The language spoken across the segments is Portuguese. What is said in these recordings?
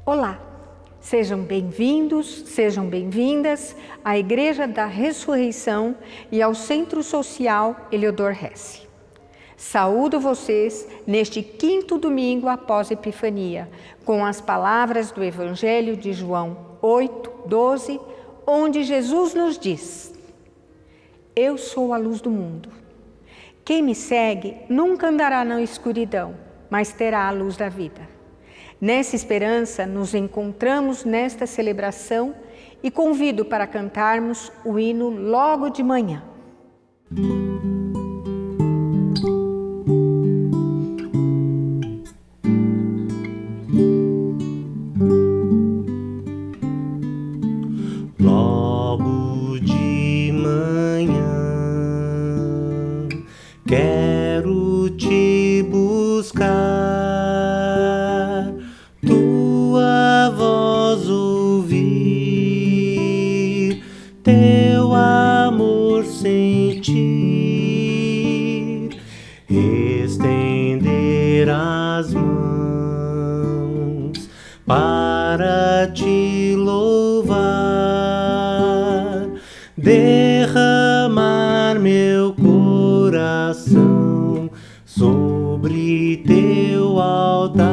Olá, sejam bem-vindos, sejam bem-vindas à Igreja da Ressurreição e ao Centro Social Heliodor Hesse. Saúdo vocês neste 5º domingo após Epifania, com as palavras do Evangelho de João 8:12, onde Jesus nos diz: Eu sou a luz do mundo. Quem me segue nunca andará na escuridão, mas terá a luz da vida. Nessa esperança, nos encontramos nesta celebração e convido para cantarmos o hino logo de manhã. Logo de manhã quero te buscar, tua voz ouvir, teu amor sentir, estender as mãos para te louvar, derramar meu coração sobre teu altar,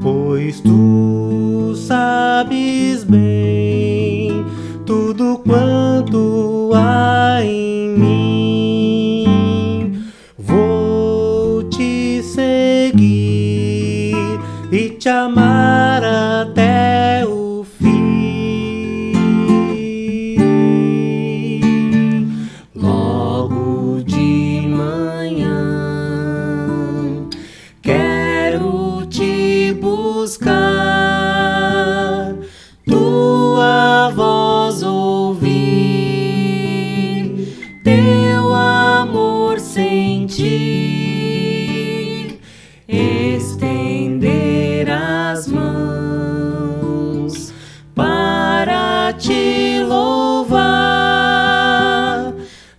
pois tu sabes bem tudo quanto há em mim. Vou te seguir e te amar até o fim. Logo de manhã quero te buscar, tua voz ouvir, teu amor sentir, estender as mãos para te louvar,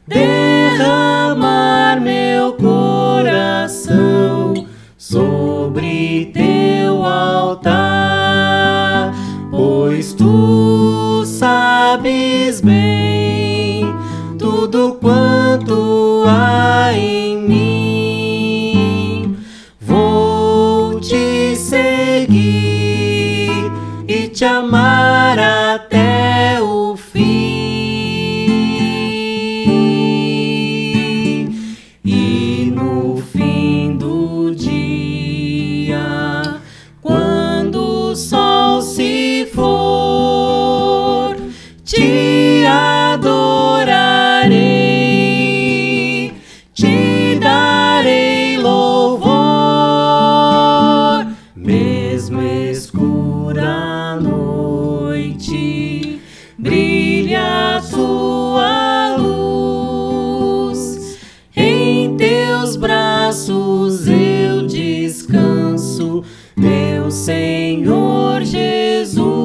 derramar meu coração sobre teu altar, pois tu sabes bem tudo quanto há em mim. Vou te seguir e te amar até o fim. E no fim do dia, quando o sol se for, te adorarei, te darei louvor, mesmo escura a noite, brilha a tua luz, em teus braços eu descanso, meu Senhor Jesus.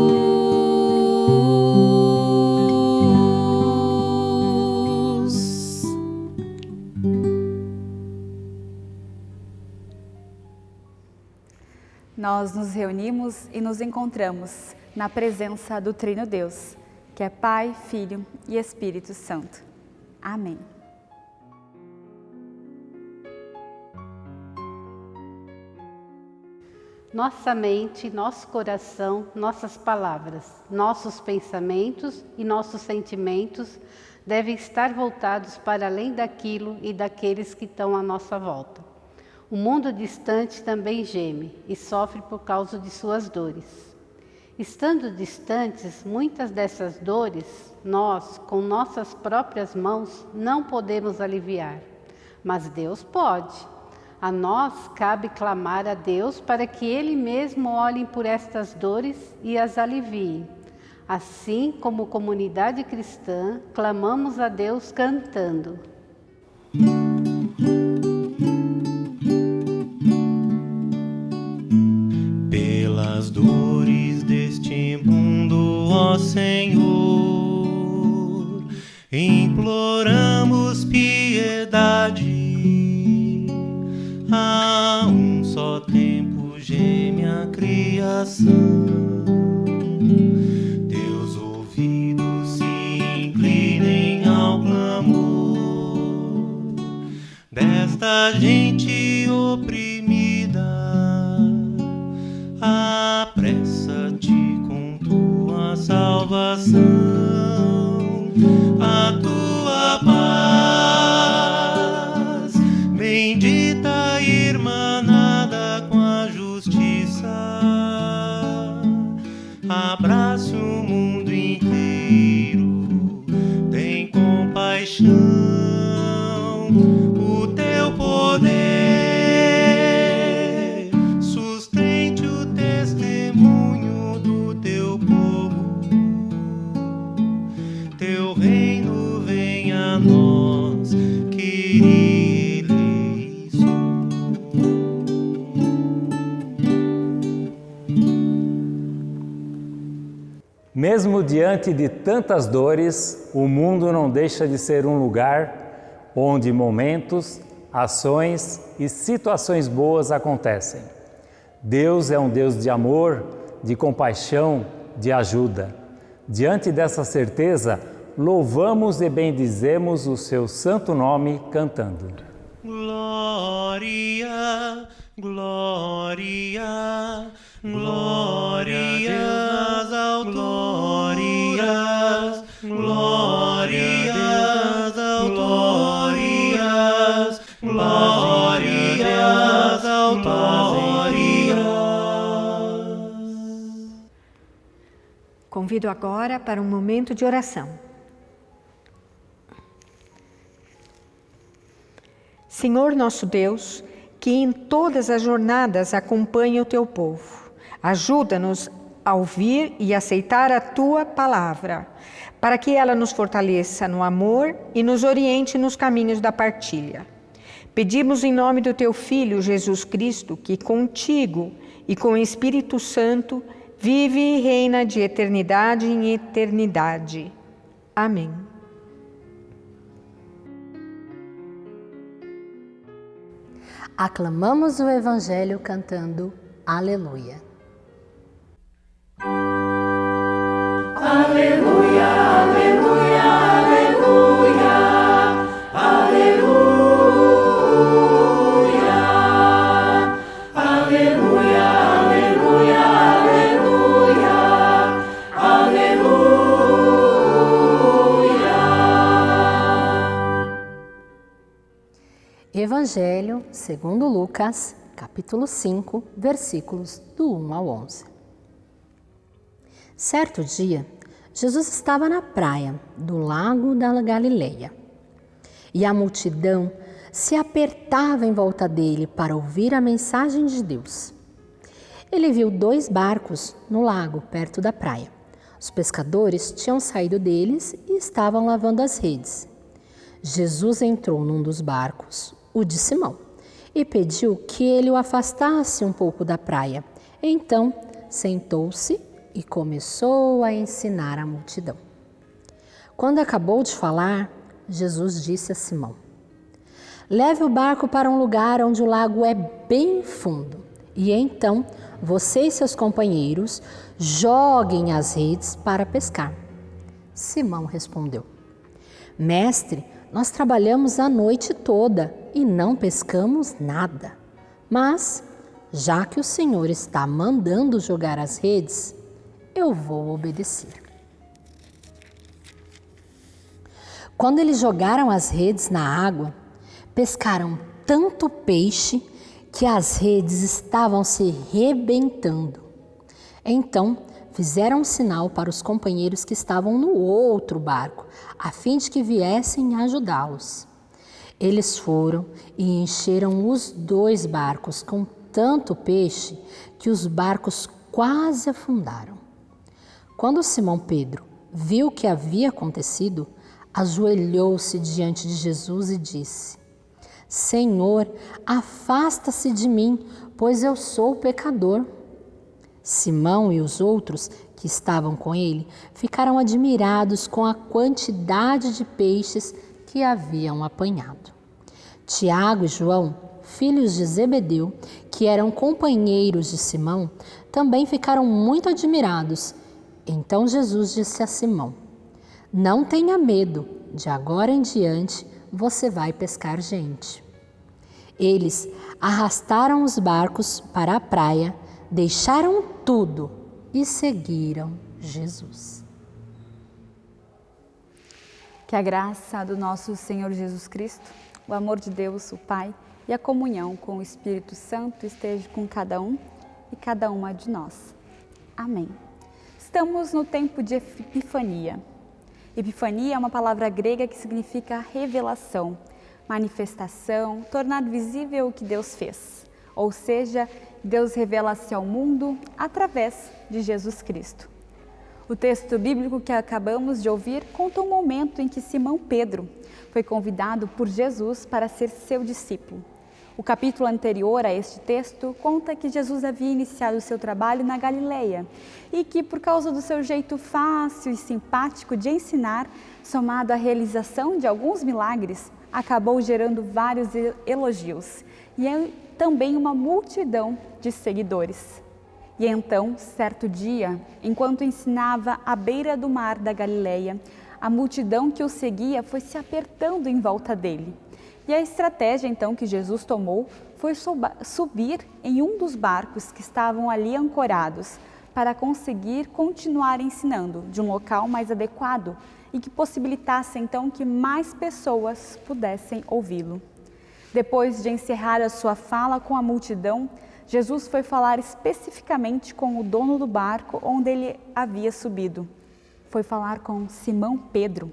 Nós nos reunimos e nos encontramos na presença do Trino Deus, que é Pai, Filho e Espírito Santo. Amém. Nossa mente, nosso coração, nossas palavras, nossos pensamentos e nossos sentimentos devem estar voltados para além daquilo e daqueles que estão à nossa volta. O mundo distante também geme e sofre por causa de suas dores. Estando distantes, muitas dessas dores, nós, com nossas próprias mãos, não podemos aliviar. Mas Deus pode. A nós cabe clamar a Deus para que Ele mesmo olhe por estas dores e as alivie. Assim, como comunidade cristã, clamamos a Deus cantando. Pelas dores deste mundo, ó Senhor, imploramos piedade. A um só tempo geme a criação. Teus ouvidos se inclinem ao clamor desta gente oprimida. Apressa-te com tua salvação, a tua paz, bendita irmanada com a justiça. Abraça o mundo inteiro, tem compaixão, o teu poder sustente o testemunho do teu povo. Teu reino venha a nós, que eleis. Mesmo diante de tantas dores, o mundo não deixa de ser um lugar onde momentos, ações e situações boas acontecem. Deus é um Deus de amor, de compaixão, de ajuda. Diante dessa certeza, louvamos e bendizemos o seu santo nome cantando. Glória, glória, glórias ao glórias, glórias ao glórias, glórias ao glórias. Convido agora para um momento de oração. Senhor nosso Deus, que em todas as jornadas acompanha o teu povo, ajuda-nos a ouvir e aceitar a tua palavra, para que ela nos fortaleça no amor e nos oriente nos caminhos da partilha. Pedimos em nome do teu Filho Jesus Cristo, que contigo e com o Espírito Santo vive e reina de eternidade em eternidade. Amém. Aclamamos o Evangelho cantando Aleluia. Aleluia, aleluia, aleluia, aleluia, aleluia, aleluia, aleluia, aleluia. Evangelho segundo Lucas, capítulo 5, versículos do 1 ao 11. Certo dia, Jesus estava na praia do lago da Galileia e a multidão se apertava em volta dele para ouvir a mensagem de Deus. Ele viu 2 barcos no lago, perto da praia. Os pescadores tinham saído deles e estavam lavando as redes. Jesus entrou num dos barcos, o de Simão, e pediu que ele o afastasse um pouco da praia. Então, sentou-se e começou a ensinar a multidão. Quando acabou de falar, Jesus disse a Simão: leve o barco para um lugar onde o lago é bem fundo, e então você e seus companheiros joguem as redes para pescar. Simão respondeu: mestre, nós trabalhamos a noite toda e não pescamos nada. Mas, já que o Senhor está mandando jogar as redes, eu vou obedecer. Quando eles jogaram as redes na água, pescaram tanto peixe que as redes estavam se rebentando. Então, fizeram um sinal para os companheiros que estavam no outro barco, a fim de que viessem ajudá-los. Eles foram e encheram os 2 barcos com tanto peixe que os barcos quase afundaram. Quando Simão Pedro viu o que havia acontecido, ajoelhou-se diante de Jesus e disse: Senhor, afasta-se de mim, pois eu sou pecador. Simão e os outros que estavam com ele ficaram admirados com a quantidade de peixes que haviam apanhado. Tiago e João filhos de Zebedeu, que eram companheiros de Simão, também ficaram muito admirados. Então Jesus disse a Simão: Não tenha medo, de agora em diante você vai pescar gente. Eles arrastaram os barcos para a praia, deixaram tudo e seguiram Jesus. Que a graça do nosso Senhor Jesus Cristo, o amor de Deus, o Pai, e a comunhão com o Espírito Santo esteja com cada um e cada uma de nós. Amém. Estamos no tempo de Epifania. Epifania é uma palavra grega que significa revelação, manifestação, tornar visível o que Deus fez. Ou seja, Deus revela-se ao mundo através de Jesus Cristo. O texto bíblico que acabamos de ouvir conta um momento em que Simão Pedro foi convidado por Jesus para ser seu discípulo. O capítulo anterior a este texto conta que Jesus havia iniciado o seu trabalho na Galileia e que, por causa do seu jeito fácil e simpático de ensinar, somado à realização de alguns milagres, acabou gerando vários elogios e também uma multidão de seguidores. E então, certo dia, enquanto ensinava à beira do mar da Galileia, a multidão que o seguia foi se apertando em volta dele. E a estratégia então que Jesus tomou foi subir em um dos barcos que estavam ali ancorados para conseguir continuar ensinando de um local mais adequado e que possibilitasse então que mais pessoas pudessem ouvi-lo. Depois de encerrar a sua fala com a multidão, Jesus foi falar especificamente com o dono do barco onde ele havia subido. Foi falar com Simão Pedro.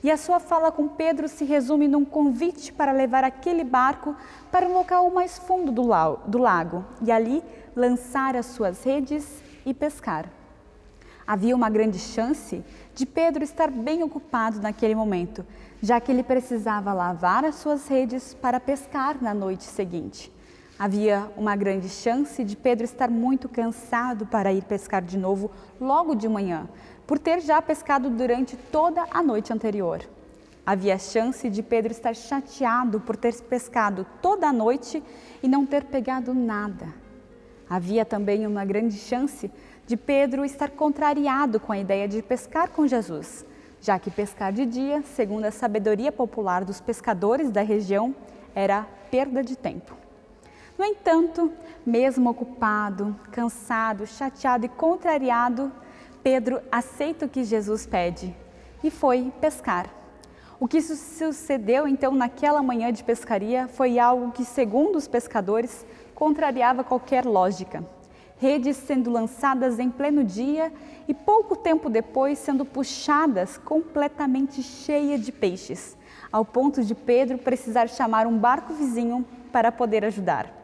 E a sua fala com Pedro se resume num convite para levar aquele barco para um local mais fundo do lago e ali lançar as suas redes e pescar. Havia uma grande chance de Pedro estar bem ocupado naquele momento, já que ele precisava lavar as suas redes para pescar na noite seguinte. Havia uma grande chance de Pedro estar muito cansado para ir pescar de novo logo de manhã, por ter já pescado durante toda a noite anterior. Havia a chance de Pedro estar chateado por ter pescado toda a noite e não ter pegado nada. Havia também uma grande chance de Pedro estar contrariado com a ideia de pescar com Jesus, já que pescar de dia, segundo a sabedoria popular dos pescadores da região, era perda de tempo. No entanto, mesmo ocupado, cansado, chateado e contrariado, Pedro aceita o que Jesus pede e foi pescar. O que sucedeu então naquela manhã de pescaria foi algo que, segundo os pescadores, contrariava qualquer lógica. Redes sendo lançadas em pleno dia e pouco tempo depois sendo puxadas completamente cheias de peixes, ao ponto de Pedro precisar chamar um barco vizinho para poder ajudar.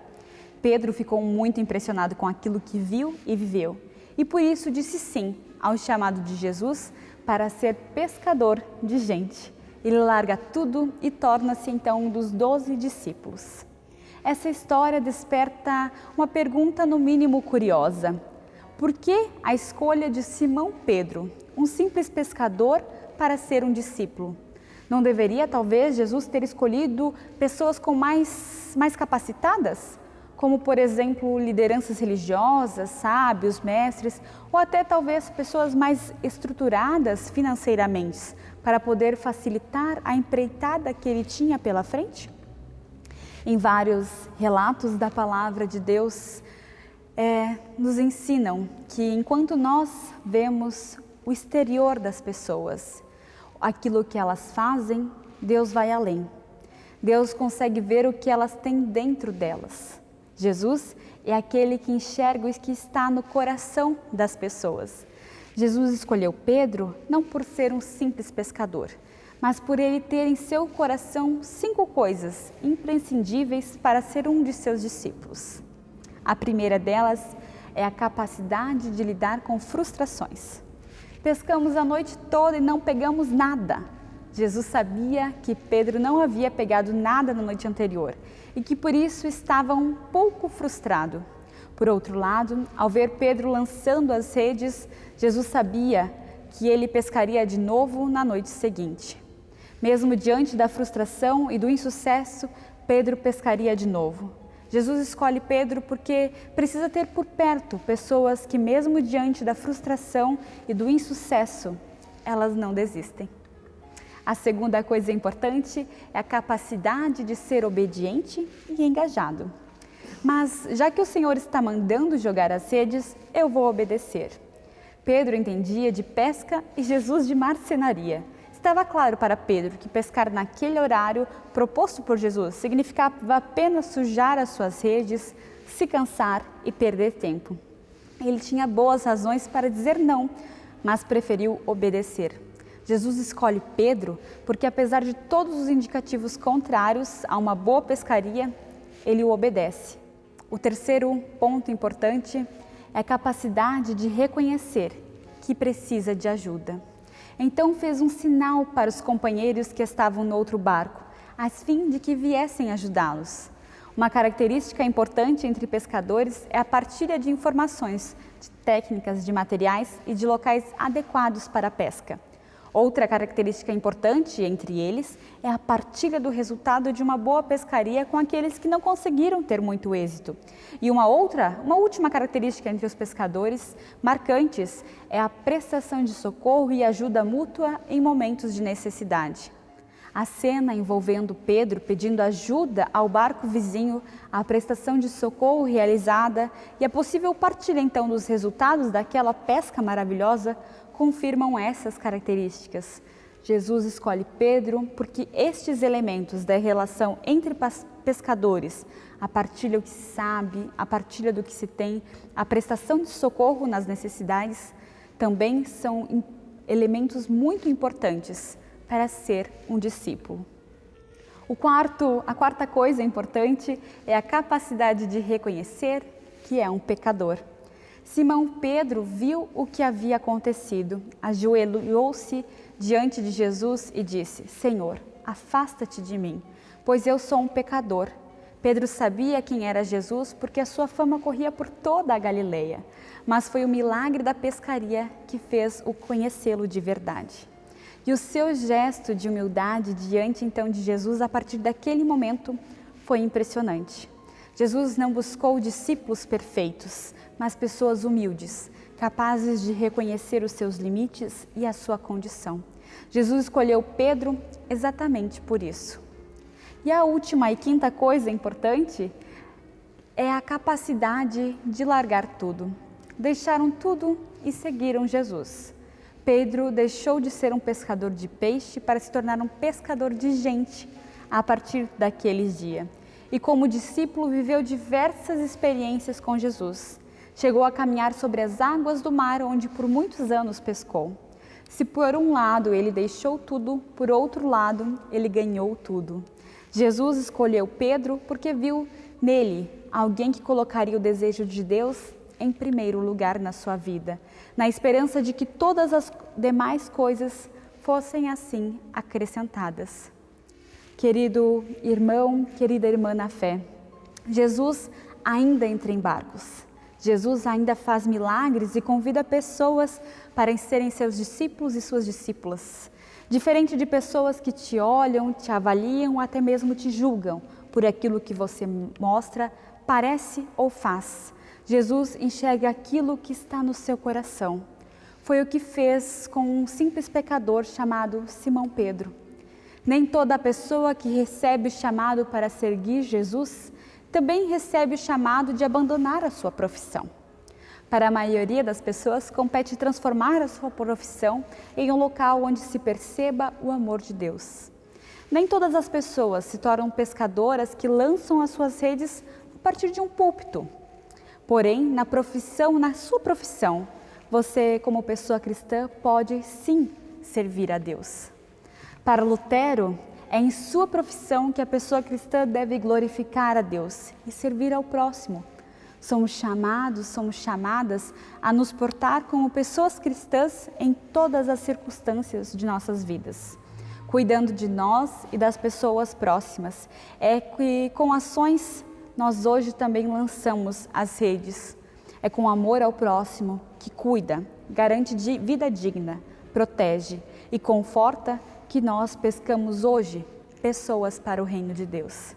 Pedro ficou muito impressionado com aquilo que viu e viveu e por isso disse sim ao chamado de Jesus para ser pescador de gente. Ele larga tudo e torna-se então um dos 12 discípulos. Essa história desperta uma pergunta no mínimo curiosa. Por que a escolha de Simão Pedro, um simples pescador, para ser um discípulo? Não deveria talvez Jesus ter escolhido pessoas com mais capacitadas? Como, por exemplo, lideranças religiosas, sábios, mestres, ou até talvez pessoas mais estruturadas financeiramente, para poder facilitar a empreitada que ele tinha pela frente? Em vários relatos da palavra de Deus, nos ensinam que enquanto nós vemos o exterior das pessoas, aquilo que elas fazem, Deus vai além. Deus consegue ver o que elas têm dentro delas. Jesus é aquele que enxerga o que está no coração das pessoas. Jesus escolheu Pedro não por ser um simples pescador, mas por ele ter em seu coração 5 coisas imprescindíveis para ser um de seus discípulos. A primeira delas é a capacidade de lidar com frustrações. Pescamos a noite toda e não pegamos nada. Jesus sabia que Pedro não havia pegado nada na noite anterior e que por isso estava um pouco frustrado. Por outro lado, ao ver Pedro lançando as redes, Jesus sabia que ele pescaria de novo na noite seguinte. Mesmo diante da frustração e do insucesso, Pedro pescaria de novo. Jesus escolhe Pedro porque precisa ter por perto pessoas que, mesmo diante da frustração e do insucesso, elas não desistem. A segunda coisa importante é a capacidade de ser obediente e engajado. Mas, já que o Senhor está mandando jogar as redes, eu vou obedecer. Pedro entendia de pesca e Jesus de marcenaria. Estava claro para Pedro que pescar naquele horário proposto por Jesus significava apenas sujar as suas redes, se cansar e perder tempo. Ele tinha boas razões para dizer não, mas preferiu obedecer. Jesus escolhe Pedro porque, apesar de todos os indicativos contrários a uma boa pescaria, ele o obedece. O terceiro ponto importante é a capacidade de reconhecer que precisa de ajuda. Então fez um sinal para os companheiros que estavam no outro barco, a fim de que viessem ajudá-los. Uma característica importante entre pescadores é a partilha de informações, de técnicas, de materiais e de locais adequados para a pesca. Outra característica importante entre eles é a partilha do resultado de uma boa pescaria com aqueles que não conseguiram ter muito êxito. E uma última característica entre os pescadores marcantes é a prestação de socorro e ajuda mútua em momentos de necessidade. A cena envolvendo Pedro pedindo ajuda ao barco vizinho, a prestação de socorro realizada e a possível partilha então dos resultados daquela pesca maravilhosa confirmam essas características. Jesus escolhe Pedro porque estes elementos da relação entre pescadores, a partilha do que se sabe, a partilha do que se tem, a prestação de socorro nas necessidades, também são elementos muito importantes para ser um discípulo. A quarta coisa importante é a capacidade de reconhecer que é um pecador. Simão Pedro viu o que havia acontecido, ajoelhou-se diante de Jesus e disse: Senhor, afasta-te de mim, pois eu sou um pecador. Pedro sabia quem era Jesus porque a sua fama corria por toda a Galileia, mas foi o milagre da pescaria que fez-o conhecê-lo de verdade. E o seu gesto de humildade diante então de Jesus, a partir daquele momento, foi impressionante. Jesus não buscou discípulos perfeitos, mas pessoas humildes, capazes de reconhecer os seus limites e a sua condição. Jesus escolheu Pedro exatamente por isso. E a última e quinta coisa importante é a capacidade de largar tudo. Deixaram tudo e seguiram Jesus. Pedro deixou de ser um pescador de peixe para se tornar um pescador de gente a partir daquele dia. E como discípulo viveu diversas experiências com Jesus. Chegou a caminhar sobre as águas do mar, onde por muitos anos pescou. Se por um lado ele deixou tudo, por outro lado ele ganhou tudo. Jesus escolheu Pedro porque viu nele alguém que colocaria o desejo de Deus em primeiro lugar na sua vida, na esperança de que todas as demais coisas fossem assim acrescentadas. Querido irmão, querida irmã na fé, Jesus ainda entra em barcos. Jesus ainda faz milagres e convida pessoas para serem seus discípulos e suas discípulas. Diferente de pessoas que te olham, te avaliam ou até mesmo te julgam por aquilo que você mostra, parece ou faz. Jesus enxerga aquilo que está no seu coração. Foi o que fez com um simples pecador chamado Simão Pedro. Nem toda pessoa que recebe o chamado para seguir Jesus também recebe o chamado de abandonar a sua profissão. Para a maioria das pessoas, compete transformar a sua profissão em um local onde se perceba o amor de Deus. Nem todas as pessoas se tornam pescadoras que lançam as suas redes a partir de um púlpito. Porém, na sua profissão, você, como pessoa cristã, pode sim servir a Deus. Para Lutero, é em sua profissão que a pessoa cristã deve glorificar a Deus e servir ao próximo. Somos chamadas a nos portar como pessoas cristãs em todas as circunstâncias de nossas vidas, cuidando de nós e das pessoas próximas. É que com ações nós hoje também lançamos as redes. É com amor ao próximo que cuida, garante vida digna, protege e conforta que nós pescamos hoje pessoas para o reino de Deus.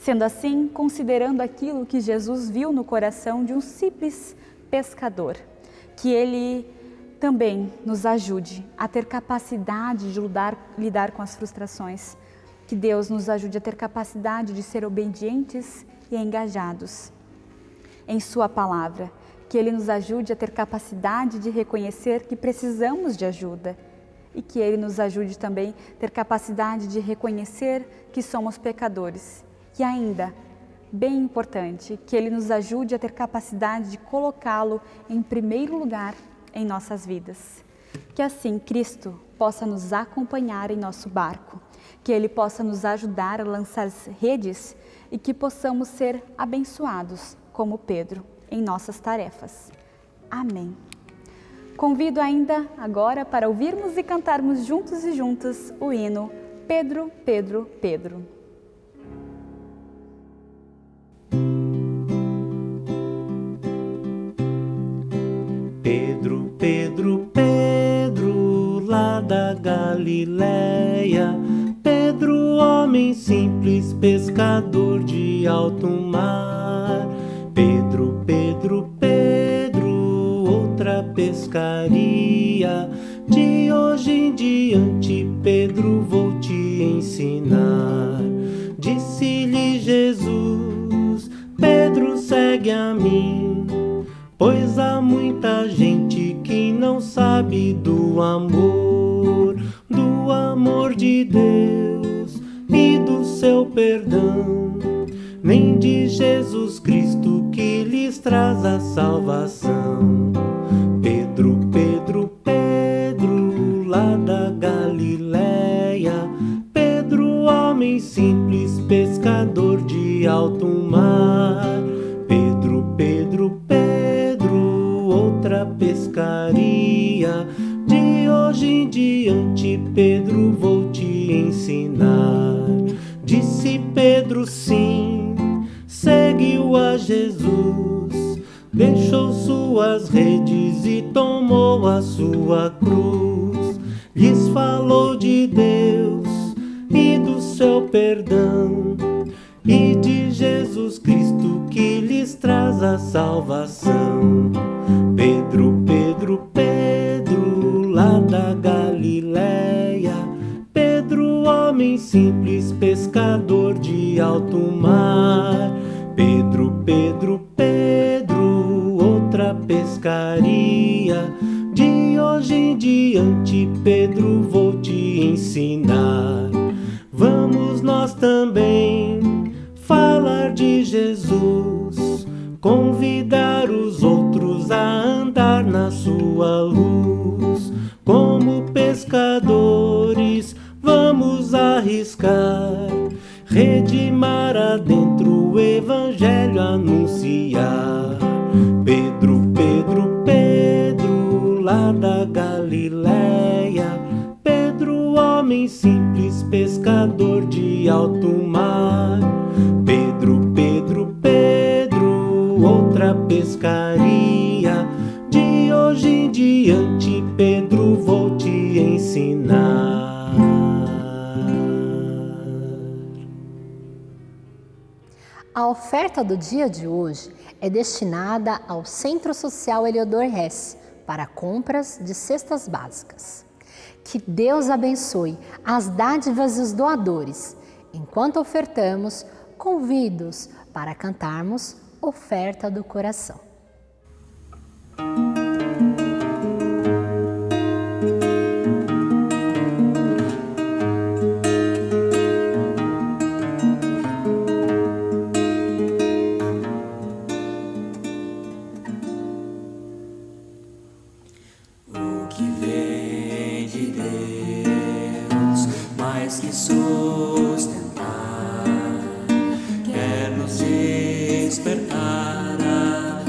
Sendo assim, considerando aquilo que Jesus viu no coração de um simples pescador, que Ele também nos ajude a ter capacidade de lidar com as frustrações, que Deus nos ajude a ter capacidade de ser obedientes e engajados em Sua palavra, que Ele nos ajude a ter capacidade de reconhecer que precisamos de ajuda e que Ele nos ajude também a ter capacidade de reconhecer que somos pecadores. E ainda, bem importante, que Ele nos ajude a ter capacidade de colocá-lo em primeiro lugar em nossas vidas. Que assim Cristo possa nos acompanhar em nosso barco, que Ele possa nos ajudar a lançar as redes e que possamos ser abençoados como Pedro em nossas tarefas. Amém. Convido ainda agora para ouvirmos e cantarmos juntos e juntas o hino Pedro, Pedro, Pedro. Pedro, Pedro, Pedro, lá da Galileia, Pedro, homem simples, pescador de alto mar. Pedro, Pedro, Pedro, outra pescaria. De hoje em diante, Pedro, vou te ensinar. Disse-lhe Jesus, Pedro, segue a mim, pois há muita gente que não sabe do amor de Deus e do seu perdão, nem de Jesus Cristo que lhes traz a salvação. Pedro, Pedro, Pedro, lá da Galileia, Pedro, homem simples, pescador de alto mar. Pedro, Pedro, Pedro, outra pescaria. De hoje em diante, Pedro, vou te ensinar. Disse Pedro sim, seguiu a Jesus, deixou suas redes e tomou a sua cruz. Lhes falou de Deus e do seu perdão e de Jesus Cristo que lhes traz a salvação. Pedro, Pedro, Pedro, lá da Galileia, Pedro, homem simples, pescador de alto mar. Pedro, Pedro, Pedro, outra pescaria. De hoje em diante, Pedro, vou te ensinar. Vamos nós também falar de Jesus, convidar os outros a andar na sua luz. Como pescadores, vamos arriscar, rede mar adentro, o evangelho anunciar. Pedro, Pedro, Pedro, lá da Galileia, Pedro, homem simples, pescador de alto mar. Pedro, Pedro, Pedro, outra pescaria. De hoje em diante, Pedro, vou te ensinar. A oferta do dia de hoje é destinada ao Centro Social Heliodor Hess para compras de cestas básicas. Que Deus abençoe as dádivas e os doadores. Enquanto ofertamos, convido-os para cantarmos Oferta do Coração. O que vem de Deus, mais que sustentar, quer nos despertar a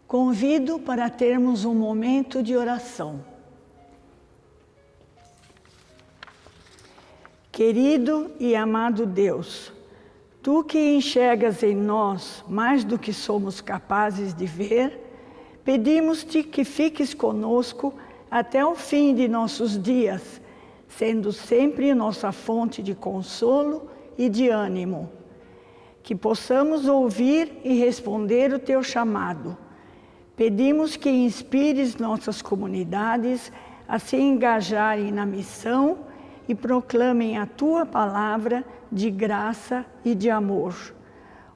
Convido para termos um momento de oração. Querido e amado Deus, Tu que enxergas em nós mais do que somos capazes de ver, pedimos-te que fiques conosco até o fim de nossos dias, sendo sempre nossa fonte de consolo e de ânimo. Que possamos ouvir e responder o Teu chamado. Pedimos que inspires nossas comunidades a se engajarem na missão e proclamem a Tua palavra de graça e de amor.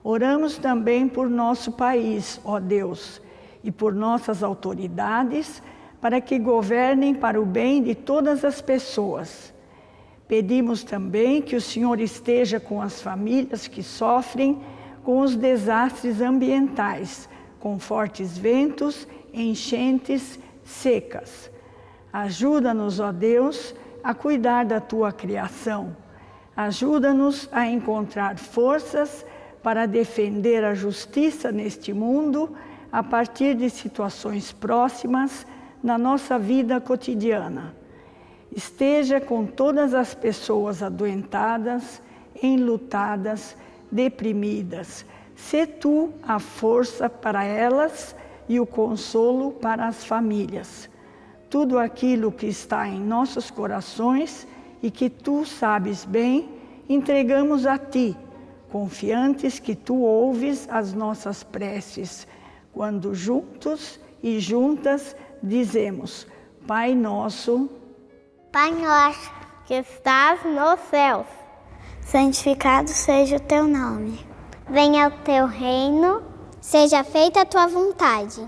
Oramos também por nosso país, ó Deus, e por nossas autoridades, para que governem para o bem de todas as pessoas. Pedimos também que o Senhor esteja com as famílias que sofrem com os desastres ambientais, com fortes ventos, enchentes, secas. Ajuda-nos, ó Deus, a cuidar da Tua criação. Ajuda-nos a encontrar forças para defender a justiça neste mundo a partir de situações próximas na nossa vida cotidiana. Esteja com todas as pessoas adoentadas, enlutadas, deprimidas. Sê Tu a força para elas e o consolo para as famílias. Tudo aquilo que está em nossos corações e que Tu sabes bem, entregamos a Ti, confiantes que Tu ouves as nossas preces, quando juntos e juntas dizemos: Pai nosso, que estás nos céus, santificado seja o Teu nome. Venha o Teu reino, seja feita a Tua vontade,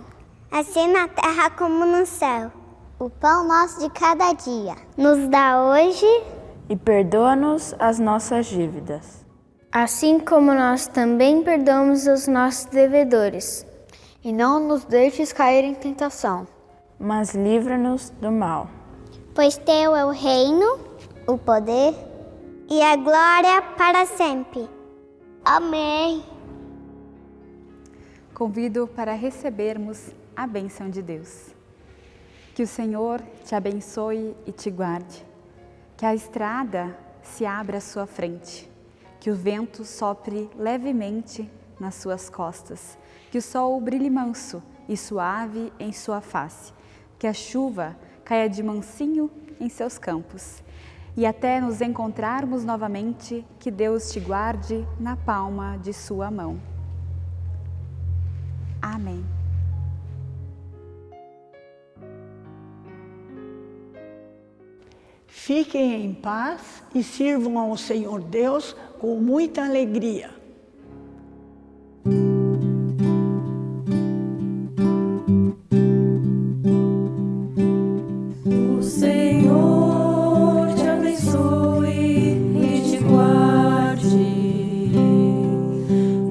assim na terra como no céu. O pão nosso de cada dia nos dá hoje e perdoa-nos as nossas dívidas, assim como nós também perdoamos os nossos devedores. E não nos deixes cair em tentação, mas livra-nos do mal. Pois Teu é o reino, o poder e a glória para sempre. Amém. Convido para recebermos a bênção de Deus. Que o Senhor te abençoe e te guarde. Que a estrada se abra à sua frente. Que o vento sopre levemente nas suas costas. Que o sol brilhe manso e suave em sua face. Que a chuva caia de mansinho em seus campos. E até nos encontrarmos novamente, que Deus te guarde na palma de sua mão. Amém. fiquem em paz e sirvam ao Senhor Deus com muita alegria. O Senhor te abençoe e te guarde,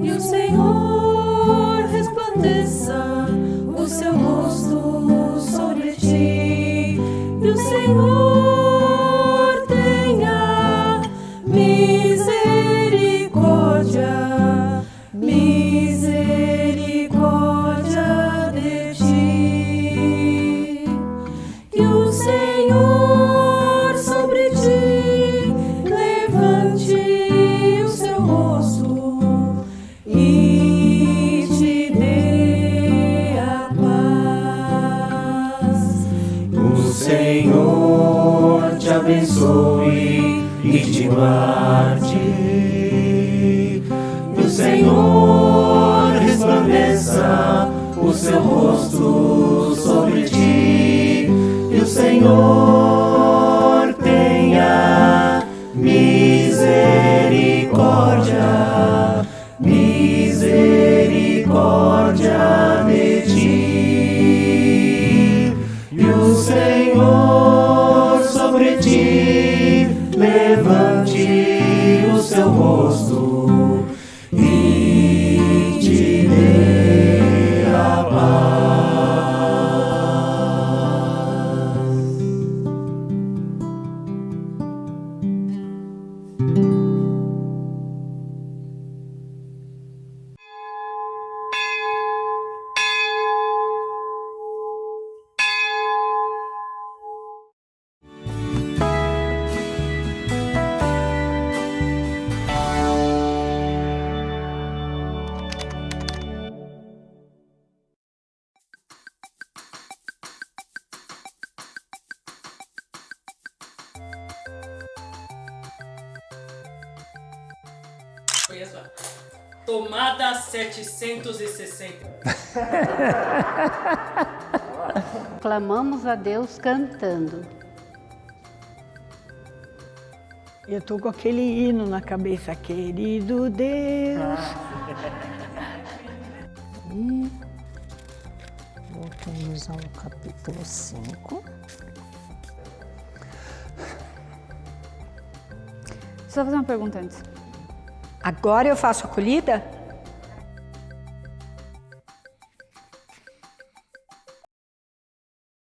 e o Senhor resplandeça o seu rosto sobre ti, e o Senhor tenha misericórdia, misericórdia de ti. Que o Senhor sobre ti levante o seu rosto e te dê a paz. O Senhor te abençoe e te guarde. E o Senhor resplandeça o seu rosto sobre ti. E o Senhor tenha misericórdia, misericórdia de ti. E o Senhor sobre ti levante o seu rosto e te dê a paz. conheço. Tomada 760. Clamamos a Deus cantando. Eu estou com aquele hino na cabeça, querido Deus. E voltamos ao capítulo 5. Deixa eu fazer uma pergunta antes. Agora eu faço a acolhida?